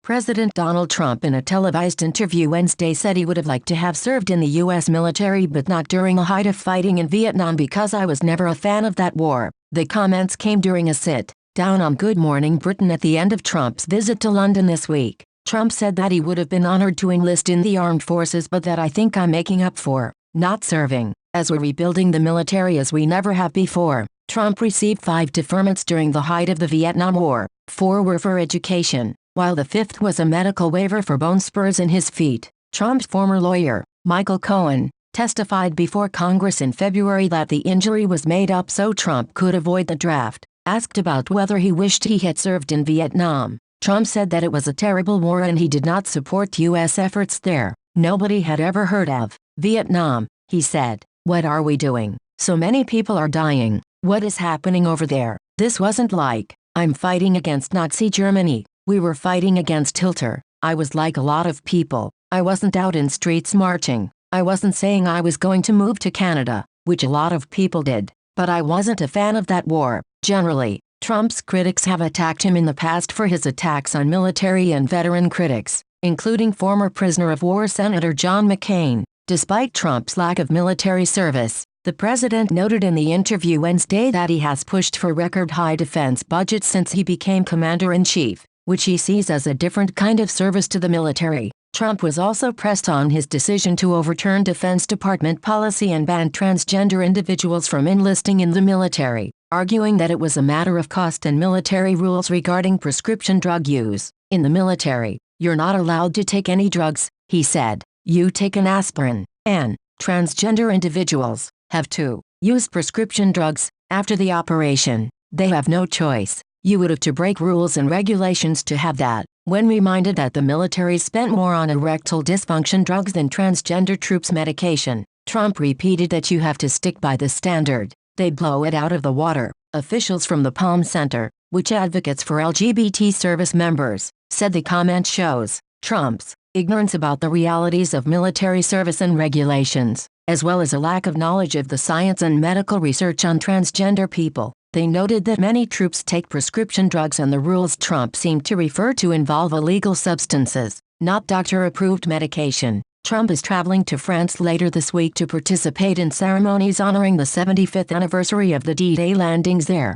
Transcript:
President Donald Trump in a televised interview Wednesday said he would have liked to have served in the U.S. military but not during the height of fighting in Vietnam because I was never a fan of that war. The comments came during a sit-down on Good Morning Britain at the end of Trump's visit to London this week. Trump said that he would have been honored to enlist in the armed forces but that I think I'm making up for not serving, as we're rebuilding the military as we never have before. Trump received 5 deferments during the height of the Vietnam War. 4 were for education, while the 5th was a medical waiver for bone spurs in his feet. Trump's former lawyer, Michael Cohen, testified before Congress in February that the injury was made up so Trump could avoid the draft. Asked about whether he wished he had served in Vietnam, Trump said that it was a terrible war and he did not support U.S. efforts there. Nobody had ever heard of Vietnam, he said. What are we doing? So many people are dying. What is happening over there? This wasn't like, I'm fighting against Nazi Germany. We were fighting against Hitler. I was like a lot of people. I wasn't out in streets marching. I wasn't saying I was going to move to Canada, which a lot of people did. But I wasn't a fan of that war. Generally, Trump's critics have attacked him in the past for his attacks on military and veteran critics, including former prisoner of war Senator John McCain. Despite Trump's lack of military service, the president noted in the interview Wednesday that he has pushed for record-high defense budgets since he became commander-in-chief, which he sees as a different kind of service to the military. Trump was also pressed on his decision to overturn Defense Department policy and ban transgender individuals from enlisting in the military, arguing that it was a matter of cost and military rules regarding prescription drug use. In the military, you're not allowed to take any drugs, he said. You take an aspirin, and transgender individuals have to use prescription drugs after the operation. They have no choice. You would have to break rules and regulations to have that. When reminded that the military spent more on erectile dysfunction drugs than transgender troops' medication, Trump repeated that you have to stick by the standard. They blow it out of the water. Officials from the Palm Center, which advocates for LGBT service members, said the comment shows Trump's ignorance about the realities of military service and regulations, as well as a lack of knowledge of the science and medical research on transgender people. They noted that many troops take prescription drugs and the rules Trump seemed to refer to involve illegal substances, not doctor-approved medication. Trump is traveling to France later this week to participate in ceremonies honoring the 75th anniversary of the D-Day landings there.